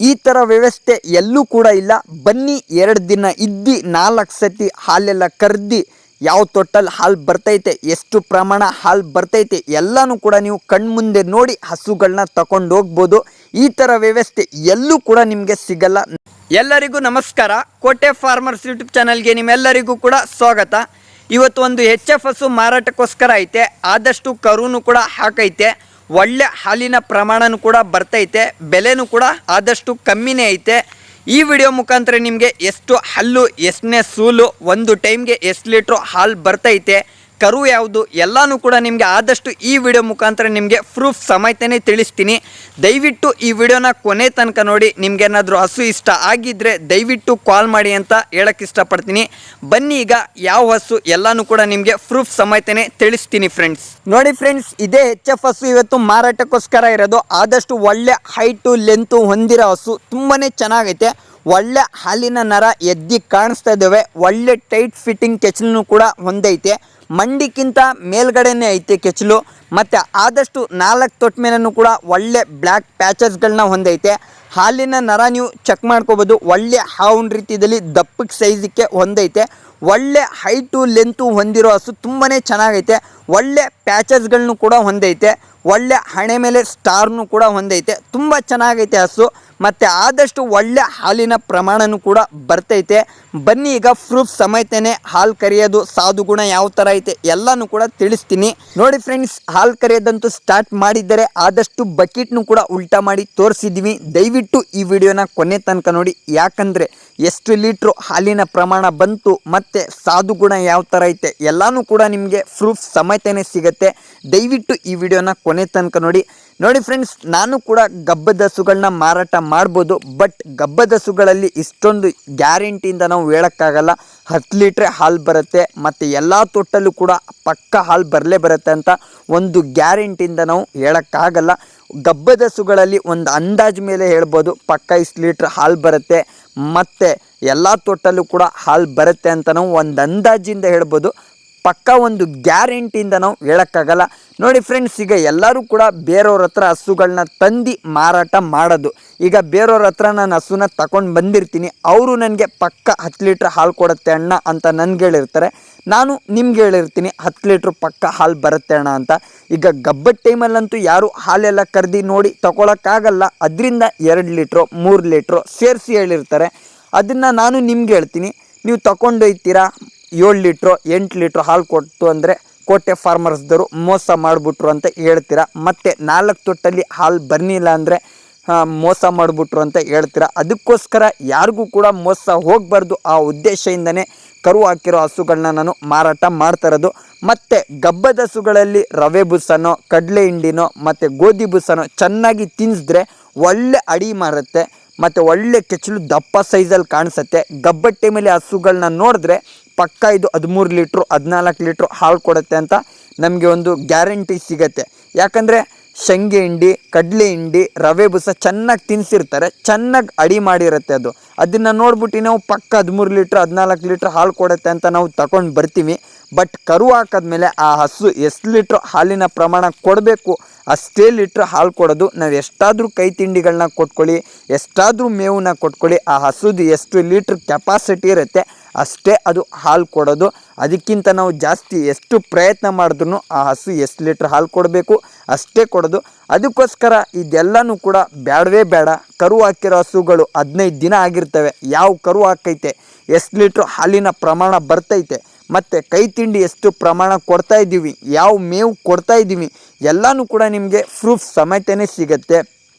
ಈ ಥರ ವ್ಯವಸ್ಥೆ ಎಲ್ಲೂ ಕೂಡ ಇಲ್ಲ. ಬನ್ನಿ 2 ದಿನ ಇದ್ದು 4 ಸತಿ ಹಾಲೆಲ್ಲ ಕರ್ದು ಯಾವ ತೊಟ್ಟಲ್ಲಿ ಹಾಲು ಬರ್ತೈತೆ, ಎಷ್ಟು ಪ್ರಮಾಣ ಹಾಲು ಬರ್ತೈತೆ ಎಲ್ಲನೂ ಕೂಡ ನೀವು ಕಣ್ಮುಂದೆ ನೋಡಿ ಹಸುಗಳನ್ನ ತಗೊಂಡು ಹೋಗ್ಬೋದು. ಈ ಥರ ವ್ಯವಸ್ಥೆ ಎಲ್ಲೂ ಕೂಡ ನಿಮಗೆ ಸಿಗಲ್ಲ. ಎಲ್ಲರಿಗೂ ನಮಸ್ಕಾರ. ಕೋಟೆ ಫಾರ್ಮರ್ಸ್ ಯೂಟ್ಯೂಬ್ ಚಾನಲ್ಗೆ ನಿಮ್ಮೆಲ್ಲರಿಗೂ ಕೂಡ ಸ್ವಾಗತ. ಇವತ್ತು ಒಂದು HF ಹಸು ಮಾರಾಟಕ್ಕೋಸ್ಕರ ಐತೆ. ಆದಷ್ಟು ಕರುನು ಕೂಡ ಹಾಕೈತೆ. ಒಳ್ಳೆ ಹಾಲಿನ ಪ್ರಮಾಣನೂ ಕೂಡ ಬರ್ತೈತೆ. ಬೆಲೆನೂ ಕೂಡ ಆದಷ್ಟು ಕಮ್ಮಿನೇ ಐತೆ. ಈ ವಿಡಿಯೋ ಮುಖಾಂತರ ನಿಮಗೆ ಎಷ್ಟು ಹಲ್ಲು, ಎಷ್ಟನೇ ಸೂಲು, ಒಂದು ಟೈಮ್ಗೆ ಎಷ್ಟು ಲೀಟ್ರು ಹಾಲು ಬರ್ತೈತೆ, ಕರು ಯಾವುದು ಎಲ್ಲನೂ ಕೂಡ ನಿಮಗೆ ಆದಷ್ಟು ಈ ವಿಡಿಯೋ ಮುಖಾಂತರ ನಿಮಗೆ ಪ್ರೂಫ್ ಸಮೇತನೇ ತಿಳಿಸ್ತೀನಿ. ದಯವಿಟ್ಟು ಈ ವಿಡಿಯೋನ ಕೊನೆ ತನಕ ನೋಡಿ. ನಿಮ್ಗೇನಾದರೂ ಹಸು ಇಷ್ಟ ಆಗಿದ್ದರೆ ದಯವಿಟ್ಟು ಕಾಲ್ ಮಾಡಿ ಅಂತ ಹೇಳಕ್ಕೆ ಇಷ್ಟಪಡ್ತೀನಿ. ಬನ್ನಿ ಈಗ ಯಾವ ಹಸು ಎಲ್ಲನೂ ಕೂಡ ನಿಮಗೆ ಪ್ರೂಫ್ ಸಮೇತನೇ ತಿಳಿಸ್ತೀನಿ ಫ್ರೆಂಡ್ಸ್. ನೋಡಿ ಫ್ರೆಂಡ್ಸ್, ಇದೇ HF ಹಸು ಇವತ್ತು ಮಾರಾಟಕ್ಕೋಸ್ಕರ ಇರೋದು. ಆದಷ್ಟು ಒಳ್ಳೆ ಹೈಟು ಲೆಂತು ಹೊಂದಿರೋ ಹಸು, ತುಂಬಾ ಚೆನ್ನಾಗೈತೆ. ಒಳ್ಳೆ ಹಾಲಿನ ನರ ಎದ್ದಿ ಕಾಣಿಸ್ತಾ ಇದ್ದಾವೆ. ಒಳ್ಳೆ ಟೈಟ್ ಫಿಟ್ಟಿಂಗ್ ಕೆಚ್ಚಲನ್ನು ಕೂಡ ಹೊಂದೈತೆ. ಮಂಡಿಕ್ಕಿಂತ ಮೇಲ್ಗಡೆನೇ ಐತೆ ಕೆಚ್ಚಲು. ಮತ್ತು ಆದಷ್ಟು 4 ತೊಟ್ಟ ಮೇಲೂ ಕೂಡ ಒಳ್ಳೆ ಬ್ಲ್ಯಾಕ್ ಪ್ಯಾಚಸ್ಗಳನ್ನ ಹೊಂದೈತೆ. ಹಾಲಿನ ನರ ನೀವು ಚೆಕ್ ಮಾಡ್ಕೋಬೋದು. ಒಳ್ಳೆ ಹಾವಿನ ರೀತಿಯಲ್ಲಿ ದಪ್ಪಕ್ಕೆ ಸೈಜಕ್ಕೆ ಹೊಂದೈತೆ. ಒಳ್ಳೆ ಹೈಟು ಲೆಂತು ಹೊಂದಿರೋ ಹಸು, ತುಂಬಾ ಚೆನ್ನಾಗೈತೆ. ಒಳ್ಳೆ ಪ್ಯಾಚಸ್ಗಳನ್ನು ಕೂಡ ಹೊಂದೈತೆ. ಒಳ್ಳೆ ಹಣೆ ಮೇಲೆ ಸ್ಟಾರ್ನು ಕೂಡ ಹೊಂದೈತೆ. ತುಂಬ ಚೆನ್ನಾಗೈತೆ ಹಸು. ಮತ್ತು ಆದಷ್ಟು ಒಳ್ಳೆ ಹಾಲಿನ ಪ್ರಮಾಣನೂ ಕೂಡ ಬರ್ತೈತೆ. ಬನ್ನಿ ಈಗ ಪ್ರೂಫ್ ಸಮೇತನೇ ಹಾಲು ಕರೆಯೋದು, ಸಾಧು ಗುಣ ಯಾವ ಥರ ಐತೆ ಎಲ್ಲನೂ ಕೂಡ ತಿಳಿಸ್ತೀನಿ. ನೋಡಿ ಫ್ರೆಂಡ್ಸ್, ಹಾಲು ಕರೆಯೋದಂತೂ ಸ್ಟಾರ್ಟ್ ಮಾಡಿದ್ದಾರೆ. ಆದಷ್ಟು ಬಕೆಟ್ನು ಕೂಡ ಉಲ್ಟಾ ಮಾಡಿ ತೋರಿಸಿದ್ವಿ. ದಯವಿಟ್ಟು ಈ ವಿಡಿಯೋನ ಕೊನೆ ತನಕ ನೋಡಿ. ಯಾಕಂದರೆ ಎಷ್ಟು ಲೀಟ್ರು ಹಾಲಿನ ಪ್ರಮಾಣ ಬಂತು ಮತ್ತು ಸಾಧು ಗುಣ ಯಾವ ಥರ ಐತೆ ಎಲ್ಲನೂ ಕೂಡ ನಿಮಗೆ ಪ್ರೂಫ್ ಸಮೇತನೇ ಸಿಗುತ್ತೆ. ದಯವಿಟ್ಟು ಈ ವಿಡಿಯೋನ ಕೊನೆ ತನಕ ನೋಡಿ. ನೋಡಿ ಫ್ರೆಂಡ್ಸ್, ನಾನು ಕೂಡ ಗಬ್ಬದ ಹಸುಗಳನ್ನ ಮಾರಾಟ ಮಾಡ್ಬೋದು. ಬಟ್ ಗಬ್ಬದ ಹಸುಗಳಲ್ಲಿ ಇಷ್ಟೊಂದು ಗ್ಯಾರಂಟಿಯಿಂದ ನಾವು ಹೇಳೋಕ್ಕಾಗಲ್ಲ 10 ಲೀಟ್ರೆ ಹಾಲು ಬರುತ್ತೆ ಮತ್ತು ಎಲ್ಲ ತೊಟ್ಟಲ್ಲೂ ಕೂಡ ಪಕ್ಕ ಹಾಲು ಬರಲೇ ಬರುತ್ತೆ ಅಂತ ಒಂದು ಗ್ಯಾರಂಟಿಯಿಂದ ನಾವು ಹೇಳೋಕ್ಕಾಗಲ್ಲ. ಗಬ್ಬದ ಹಸುಗಳಲ್ಲಿ ಒಂದು ಅಂದಾಜು ಮೇಲೆ ಹೇಳ್ಬೋದು ಪಕ್ಕ ಇಷ್ಟು ಲೀಟ್ರ್ ಹಾಲು ಬರುತ್ತೆ ಮತ್ತು ಎಲ್ಲ ತೊಟ್ಟಲ್ಲೂ ಕೂಡ ಹಾಲು ಬರುತ್ತೆ ಅಂತ ನಾವು ಒಂದು ಅಂದಾಜಿಂದ ಹೇಳ್ಬೋದು. ಪಕ್ಕ ಒಂದು ಗ್ಯಾರಂಟಿಯಿಂದ ನಾವು ಹೇಳೋಕ್ಕಾಗಲ್ಲ. ನೋಡಿ ಫ್ರೆಂಡ್ಸ್, ಈಗ ಎಲ್ಲರೂ ಕೂಡ ಬೇರೆಯವ್ರ ಹತ್ರ ಹಸುಗಳನ್ನ ತಂದು ಮಾರಾಟ ಮಾಡೋದು. ಈಗ ಬೇರೆಯವ್ರ ಹತ್ರ ನಾನು ಹಸುನ ತಗೊಂಡು ಬಂದಿರ್ತೀನಿ. ಅವರು ನನಗೆ ಪಕ್ಕ 10 ಲೀಟ್ರ್ ಹಾಲು ಕೊಡುತ್ತೆ ಅಣ್ಣ ಅಂತ ನನಗೆ ಹೇಳಿರ್ತಾರೆ. ನಾನು ನಿಮ್ಗೆ ಹೇಳಿರ್ತೀನಿ 10 ಲೀಟ್ರ್ ಪಕ್ಕ ಹಾಲು ಬರುತ್ತೆ ಅಣ್ಣ ಅಂತ. ಈಗ ಗಬ್ಬದ ಟೈಮಲ್ಲಂತೂ ಯಾರು ಹಾಲೆಲ್ಲ ಕರ್ದು ನೋಡಿ ತಗೊಳಕ್ಕಾಗಲ್ಲ. ಅದರಿಂದ 2 ಲೀಟ್ರು 3 ಲೀಟ್ರು ಸೇರಿಸಿ ಹೇಳಿರ್ತಾರೆ. ಅದನ್ನು ನಾನು ನಿಮ್ಗೆ ಹೇಳ್ತೀನಿ, ನೀವು ತಗೊಂಡೊಯ್ತೀರಾ 7 ಲೀಟ್ರು 8 ಲೀಟ್ರು ಹಾಲು ಕೊಟ್ಟು ಅಂದರೆ ಕೋಟೆ ಫಾರ್ಮರ್ಸ್ದವರು ಮೋಸ ಮಾಡಿಬಿಟ್ರು ಅಂತ ಹೇಳ್ತೀರಾ. ಮತ್ತು 4 ತೊಟ್ಟಲ್ಲಿ ಹಾಲು ಬರ್ನಿಲ್ಲ ಅಂದರೆ ಮೋಸ ಮಾಡಿಬಿಟ್ರು ಅಂತ ಹೇಳ್ತೀರಾ. ಅದಕ್ಕೋಸ್ಕರ ಯಾರಿಗೂ ಕೂಡ ಮೋಸ ಹೋಗಬಾರ್ದು. ಆ ಉದ್ದೇಶದಿಂದನೇ ಕರು ಹಾಕಿರೋ ಹಸುಗಳನ್ನ ನಾನು ಮಾರಾಟ ಮಾಡ್ತಾ ಇರೋದು. ಮತ್ತು ಗಬ್ಬದ ಹಸುಗಳಲ್ಲಿ ರವೆ ಬುಸ್ಸನೋ, ಕಡಲೆ ಹಿಂಡಿನೋ ಮತ್ತು ಗೋಧಿ ಬುಸ್ಸನೋ ಚೆನ್ನಾಗಿ ತಿನ್ನಿಸಿದ್ರೆ ಒಳ್ಳೆ ಅಡಿ ಮಾರುತ್ತೆ ಮತ್ತು ಒಳ್ಳೆ ಕೆಚ್ಚಲು ದಪ್ಪ ಸೈಜಲ್ಲಿ ಕಾಣಿಸುತ್ತೆ. ಗಬ್ಬದ ಟೈಮಲ್ಲಿ ಹಸುಗಳನ್ನ ನೋಡಿದ್ರೆ ಪಕ್ಕ ಇದು 13 ಲೀಟ್ರು 14 ಲೀಟ್ರು ಹಾಲು ಕೊಡುತ್ತೆ ಅಂತ ನಮಗೆ ಒಂದು ಗ್ಯಾರಂಟಿ ಸಿಗುತ್ತೆ. ಯಾಕಂದರೆ ಶೇಂಗೆ ಹಿಂಡಿ, ಕಡಲೆ ಹಿಂಡಿ, ರವೆ ಬುಸ ಚೆನ್ನಾಗಿ ತಿನ್ನಿಸಿರ್ತಾರೆ, ಚೆನ್ನಾಗಿ ಅಡಿ ಮಾಡಿರುತ್ತೆ. ಅದನ್ನು ನೋಡ್ಬಿಟ್ಟು ನಾವು ಪಕ್ಕ 13 ಲೀಟ್ರ್ 14 ಲೀಟ್ರ್ ಹಾಲು ಕೊಡುತ್ತೆ ಅಂತ ನಾವು ತಗೊಂಡು ಬರ್ತೀವಿ. ಬಟ್ ಕರು ಹಾಕಿದ್ಮೇಲೆ ಆ ಹಸು ಎಷ್ಟು ಲೀಟ್ರ್ ಹಾಲಿನ ಪ್ರಮಾಣ ಕೊಡಬೇಕು ಅಷ್ಟೇ ಲೀಟ್ರ್ ಹಾಲು ಕೊಡೋದು. ನಾವು ಎಷ್ಟಾದರೂ ಕೈ ತಿಂಡಿಗಳನ್ನ ಕೊಟ್ಕೊಳ್ಳಿ, ಎಷ್ಟಾದರೂ ಮೇವನ್ನ ಕೊಟ್ಕೊಳ್ಳಿ, ಆ ಹಸುದು ಎಷ್ಟು ಲೀಟ್ರ್ ಕೆಪಾಸಿಟಿ ಇರುತ್ತೆ ಅಷ್ಟೇ ಅದು ಹಾಲು ಕೊಡೋದು. ಅದಕ್ಕಿಂತ ನಾವು ಜಾಸ್ತಿ ಎಷ್ಟು ಪ್ರಯತ್ನ ಮಾಡಿದ್ರೂ ಆ ಹಸು ಎಷ್ಟು ಲೀಟ್ರ್ ಹಾಲು ಕೊಡಬೇಕು ಅಷ್ಟೇ ಕೊಡೋದು. ಅದಕ್ಕೋಸ್ಕರ ಇದೆಲ್ಲನೂ ಕೂಡ ಬೇಡವೇ ಬೇಡ. ಕರು ಹಾಕಿರೋ ಹಸುಗಳು 15 ದಿನ ಆಗಿರ್ತವೆ. ಯಾವ ಕರು ಹಾಕೈತೆ, ಎಷ್ಟು ಲೀಟ್ರ್ ಹಾಲಿನ ಪ್ರಮಾಣ ಬರ್ತೈತೆ, ಮತ್ತು ಕೈ ತಿಂಡಿ ಎಷ್ಟು ಪ್ರಮಾಣ ಕೊಡ್ತಾ ಇದ್ದೀವಿ, ಯಾವ ಮೇವು ಕೊಡ್ತಾ ಇದ್ದೀವಿ ಎಲ್ಲನೂ ಕೂಡ ನಿಮಗೆ ಪ್ರೂಫ್ ಸಮೇತನೇ ಸಿಗುತ್ತೆ.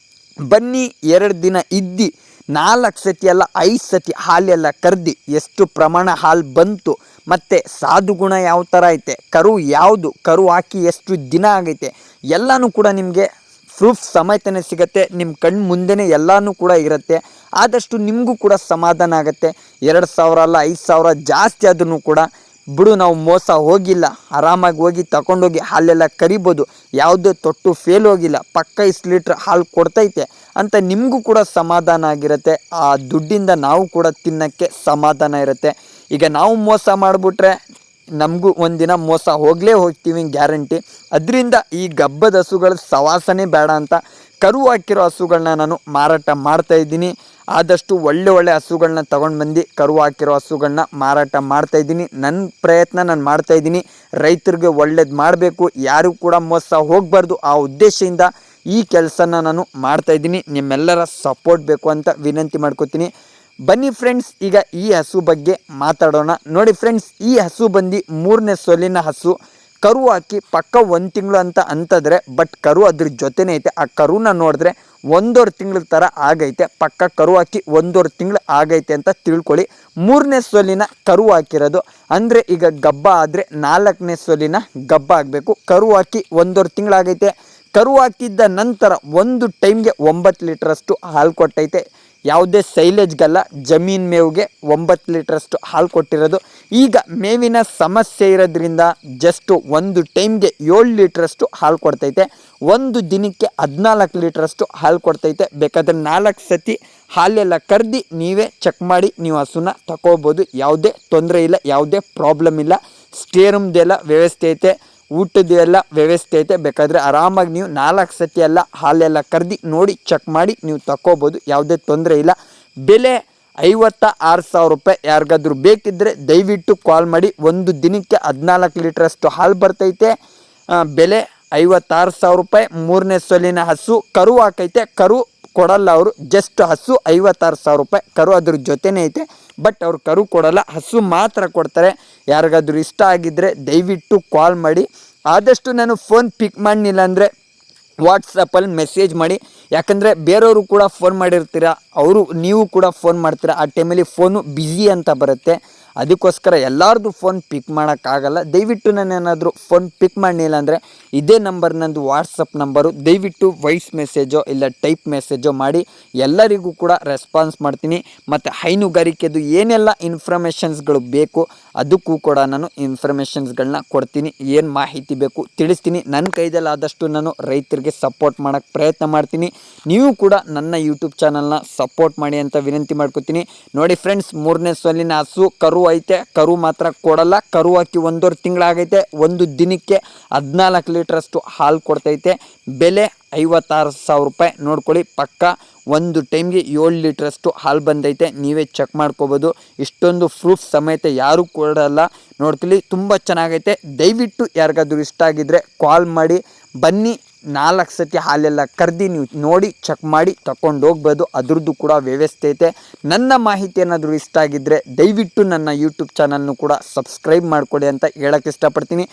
ಬನ್ನಿ 2 ದಿನ ಇದ್ದು 4 ಸತಿ ಅಲ್ಲ 5 ಸತಿ ಹಾಲೆಲ್ಲ ಕರ್ದು ಎಷ್ಟು ಪ್ರಮಾಣ ಹಾಲು ಬಂತು ಮತ್ತು ಸಾಧು ಗುಣ ಯಾವ ಥರ ಐತೆ, ಕರು ಯಾವುದು, ಕರು ಹಾಕಿ ಎಷ್ಟು ದಿನ ಆಗೈತೆ ಎಲ್ಲನೂ ಕೂಡ ನಿಮಗೆ ಪ್ರೂಫ್ ಸಮೇತನೇ ಸಿಗುತ್ತೆ. ನಿಮ್ಮ ಕಣ್ಣು ಮುಂದೆನೇ ಎಲ್ಲನೂ ಕೂಡ ಇರುತ್ತೆ. ಆದಷ್ಟು ನಿಮಗೂ ಕೂಡ ಸಮಾಧಾನ ಆಗುತ್ತೆ. 2,000 ಅಲ್ಲ 5,000 ಜಾಸ್ತಿ ಆದ್ರೂ ಕೂಡ ಬಿಡು, ನಾವು ಮೋಸ ಹೋಗಿಲ್ಲ, ಆರಾಮಾಗಿ ಹೋಗಿ ತಗೊಂಡೋಗಿ ಹಾಲೆಲ್ಲ ಕರಿಬೋದು, ಯಾವುದೇ ತೊಟ್ಟು ಫೇಲ್ ಹೋಗಿಲ್ಲ, ಪಕ್ಕ 10 ಲೀಟ್ರ್ ಹಾಲು ಕೊಡ್ತೈತೆ ಅಂತ ನಿಮಗೂ ಕೂಡ ಸಮಾಧಾನ ಆಗಿರುತ್ತೆ. ಆ ದುಡ್ಡಿಂದ ನಾವು ಕೂಡ ತಿನ್ನೋಕ್ಕೆ ಸಮಾಧಾನ ಇರುತ್ತೆ. ಈಗ ನಾವು ಮೋಸ ಮಾಡಿಬಿಟ್ರೆ ನಮಗೂ ಒಂದಿನ ಮೋಸ ಹೋಗಲೇ ಹೋಗ್ತೀವಿ ಗ್ಯಾರಂಟಿ. ಅದರಿಂದ ಈ ಗಬ್ಬದ ಹಸುಗಳ ಸವಾಸನೆ ಬೇಡ ಅಂತ ಕರು ಹಾಕಿರೋ ಹಸುಗಳನ್ನ ನಾನು ಮಾರಾಟ ಮಾಡ್ತಾ ಇದ್ದೀನಿ. ಆದಷ್ಟು ಒಳ್ಳೆ ಹಸುಗಳನ್ನ ತೊಗೊಂಡು ಬಂದು ಕರು ಹಾಕಿರೋ ಹಸುಗಳನ್ನ ಮಾರಾಟ ಮಾಡ್ತಾ ಇದ್ದೀನಿ. ನನ್ನ ಪ್ರಯತ್ನ ನಾನು ಮಾಡ್ತಾ ಇದ್ದೀನಿ, ರೈತರಿಗೆ ಒಳ್ಳೇದು ಮಾಡಬೇಕು, ಯಾರು ಕೂಡ ಮೋಸ ಹೋಗಬಾರ್ದು. ಆ ಉದ್ದೇಶದಿಂದ ಈ ಕೆಲಸನ ನಾನು ಮಾಡ್ತಾ ಇದ್ದೀನಿ. ನಿಮ್ಮೆಲ್ಲರ ಸಪೋರ್ಟ್ ಬೇಕು ಅಂತ ವಿನಂತಿ ಮಾಡ್ಕೋತೀನಿ. ಬನ್ನಿ ಫ್ರೆಂಡ್ಸ್, ಈಗ ಈ ಹಸು ಬಗ್ಗೆ ಮಾತಾಡೋಣ. ನೋಡಿ ಫ್ರೆಂಡ್ಸ್, ಈ ಹಸು ಬಂದು 3ನೇ ಸೋಲಿನ ಹಸು. ಕರು ಹಾಕಿ ಪಕ್ಕ 1 ತಿಂಗಳು ಅಂತಂದ್ರೆ ಬಟ್ ಕರು ಅದ್ರ ಜೊತೆನೇ ಐತೆ. ಆ ಕರುನ ನೋಡಿದ್ರೆ 1.5 ತಿಂಗಳ ಥರ ಆಗೈತೆ. ಪಕ್ಕ ಕರು ಹಾಕಿ 1.5 ತಿಂಗಳು ಆಗೈತೆ ಅಂತ ತಿಳ್ಕೊಳ್ಳಿ. 3ನೇ ಸೋಲಿನ ಕರು ಹಾಕಿರೋದು ಅಂದರೆ ಈಗ ಗಬ್ಬ ಆದರೆ 4ನೇ ಸೋಲಿನ ಗಬ್ಬ ಆಗಬೇಕು. ಕರು ಹಾಕಿ 1.5 ತಿಂಗಳಾಗೈತೆ. ಕರು ಹಾಕಿದ್ದ ನಂತರ ಒಂದು ಟೈಮ್ಗೆ 9 ಲೀಟ್ರಷ್ಟು ಹಾಲು ಕೊಟ್ಟೈತೆ. ಯಾವುದೇ ಸೈಲೇಜ್ಗಲ್ಲ, ಜಮೀನು ಮೇವಿಗೆ 9 ಲೀಟ್ರಷ್ಟು ಹಾಲು ಕೊಟ್ಟಿರೋದು. ಈಗ ಮೇವಿನ ಸಮಸ್ಯೆ ಇರೋದ್ರಿಂದ ಜಸ್ಟ್ ಒಂದು ಟೈಮ್ಗೆ 7 ಲೀಟ್ರಷ್ಟು ಹಾಲು ಕೊಡ್ತೈತೆ. ಒಂದು ದಿನಕ್ಕೆ 14 ಲೀಟ್ರಷ್ಟು ಹಾಲು ಕೊಡ್ತೈತೆ. ಬೇಕಾದರೆ 4 ಸತಿ ಹಾಲೆಲ್ಲ ಕರ್ದು ನೀವೇ ಚೆಕ್ ಮಾಡಿ ನೀವು ಹಸುನ ತಗೋಬೋದು. ಯಾವುದೇ ತೊಂದರೆ ಇಲ್ಲ, ಯಾವುದೇ ಪ್ರಾಬ್ಲಮ್ ಇಲ್ಲ. ಸ್ಟೇರಮ್ದೆಲ್ಲ ವ್ಯವಸ್ಥೆ ಐತೆ, ಊಟದ್ದೆಲ್ಲ ವ್ಯವಸ್ಥೆ ಐತೆ. ಬೇಕಾದರೆ ಆರಾಮಾಗಿ ನೀವು 4 ಸತಿ ಎಲ್ಲ ಹಾಲೆಲ್ಲ ಕರ್ದು ನೋಡಿ ಚೆಕ್ ಮಾಡಿ ನೀವು ತಗೋಬೋದು, ಯಾವುದೇ ತೊಂದರೆ ಇಲ್ಲ. ಬೆಲೆ 56,000 ರೂಪಾಯಿ. ಯಾರಿಗಾದ್ರೂ ಬೇಕಿದ್ದರೆ ದಯವಿಟ್ಟು ಕಾಲ್ ಮಾಡಿ. ಒಂದು ದಿನಕ್ಕೆ 14 ಲೀಟ್ರಷ್ಟು ಹಾಲು ಬರ್ತೈತೆ. ಬೆಲೆ 56,000 ರೂಪಾಯಿ. 3ನೇ ಸೋಲಿನ ಹಸು. ಕರು ಹಾಕೈತೆ, ಕರು ಕೊಡಲ್ಲ ಅವರು. ಜಸ್ಟ್ ಹಸು 56,000 ರೂಪಾಯಿ. ಕರು ಅದ್ರ ಜೊತೆನೇ ಐತೆ, ಬಟ್ ಅವ್ರು ಕರು ಕೊಡಲ್ಲ, ಹಸು ಮಾತ್ರ ಕೊಡ್ತಾರೆ. ಯಾರಿಗಾದ್ರೂ ಇಷ್ಟ ಆಗಿದ್ದರೆ ದಯವಿಟ್ಟು ಕಾಲ್ ಮಾಡಿ. ಆದಷ್ಟು ನಾನು ಫೋನ್ ಪಿಕ್ ಮಾಡಲಿಲ್ಲ ಅಂದರೆ ವಾಟ್ಸಪ್ಪಲ್ಲಿ ಮೆಸೇಜ್ ಮಾಡಿ. ಯಾಕಂದರೆ ಬೇರೆಯವರು ಕೂಡ ಫೋನ್ ಮಾಡಿರ್ತೀರ, ನೀವು ಕೂಡ ಫೋನ್ ಮಾಡ್ತೀರಾ. ಆ ಟೈಮಲ್ಲಿ ಫೋನು ಬ್ಯುಸಿ ಅಂತ ಬರುತ್ತೆ. ಅದಕ್ಕೋಸ್ಕರ ಎಲ್ಲರದು ಫೋನ್ ಪಿಕ್ ಮಾಡೋಕ್ಕಾಗಲ್ಲ. ದಯವಿಟ್ಟು ನಾನೇನಾದರೂ ಫೋನ್ ಪಿಕ್ ಮಾಡಲಿಲ್ಲ ಅಂದರೆ ಇದೇ ನಂಬರ್ ನಂದು ವಾಟ್ಸಪ್ ನಂಬರು. ದಯವಿಟ್ಟು ವಾಯ್ಸ್ ಮೆಸೇಜೋ ಇಲ್ಲ ಟೈಪ್ ಮೆಸೇಜೋ ಮಾಡಿ. ಎಲ್ಲರಿಗೂ ಕೂಡ ರೆಸ್ಪಾನ್ಸ್ ಮಾಡ್ತೀನಿ. ಮತ್ತು ಹೈನುಗಾರಿಕೆದು ಏನೆಲ್ಲ ಇನ್ಫಾರ್ಮೇಷನ್ಸ್ಗಳು ಬೇಕು ಅದಕ್ಕೂ ಕೂಡ ನಾನು ಇನ್ಫಾರ್ಮೇಷನ್ಸ್ಗಳನ್ನ ಕೊಡ್ತೀನಿ. ಏನು ಮಾಹಿತಿ ಬೇಕು ತಿಳಿಸ್ತೀನಿ. ನನ್ನ ಕೈದಲ್ಲಾದಷ್ಟು ನಾನು ರೈತರಿಗೆ ಸಪೋರ್ಟ್ ಮಾಡೋಕ್ಕೆ ಪ್ರಯತ್ನ ಮಾಡ್ತೀನಿ. ನೀವು ಕೂಡ ನನ್ನ ಯೂಟ್ಯೂಬ್ ಚಾನಲ್ನ ಸಪೋರ್ಟ್ ಮಾಡಿ ಅಂತ ವಿನಂತಿ ಮಾಡ್ಕೊತೀನಿ. ನೋಡಿ ಫ್ರೆಂಡ್ಸ್, 3ನೇ ಸೋಲಿನ ಹಸು. ಕರು ಐತೆ, ಕರು ಮಾತ್ರ ಕೊಡಲ್ಲ. ಕರು ಹಾಕಿ 1.5 ತಿಂಗಳಾಗೈತೆ. ಒಂದು ದಿನಕ್ಕೆ 14 ಲೀಟ್ರಷ್ಟು ಹಾಲು ಕೊಡ್ತೈತೆ. ಬೆಲೆ 56,000 ರೂಪಾಯಿ. ನೋಡ್ಕೊಳ್ಳಿ, ಪಕ್ಕ ಒಂದು ಟೈಮ್ಗೆ 7 ಲೀಟ್ರಷ್ಟು ಹಾಲು ಬಂದೈತೆ. ನೀವೇ ಚೆಕ್ ಮಾಡ್ಕೋಬೋದು. ಇಷ್ಟೊಂದು ಪ್ರೂಫ್ ಸಮೇತ ಯಾರೂ ಕೊಡಲ್ಲ. ನೋಡ್ಕೊಳ್ಳಿ, ತುಂಬ ಚೆನ್ನಾಗೈತೆ. ದಯವಿಟ್ಟು ಯಾರಿಗಾದ್ರೂ ಇಷ್ಟ ಆಗಿದ್ದರೆ ಕಾಲ್ ಮಾಡಿ. ಬನ್ನಿ, 4 ಸತಿ ಹಾಲೆಲ್ಲ ಕರ್ದು ನೀವು ನೋಡಿ ಚೆಕ್ ಮಾಡಿ ತಗೊಂಡು ಹೋಗ್ಬೋದು. ಅದ್ರದ್ದು ಕೂಡ ವ್ಯವಸ್ಥೆ ಐತೆ. ನನ್ನ ಮಾಹಿತಿ ಏನಾದರೂ ಇಷ್ಟ ಆಗಿದ್ದರೆ ದಯವಿಟ್ಟು ನನ್ನ ಯೂಟ್ಯೂಬ್ ಚಾನಲ್ನು ಕೂಡ ಸಬ್ಸ್ಕ್ರೈಬ್ ಮಾಡಿಕೊಡಿ ಅಂತ ಹೇಳೋಕ್ಕೆ ಇಷ್ಟಪಡ್ತೀನಿ.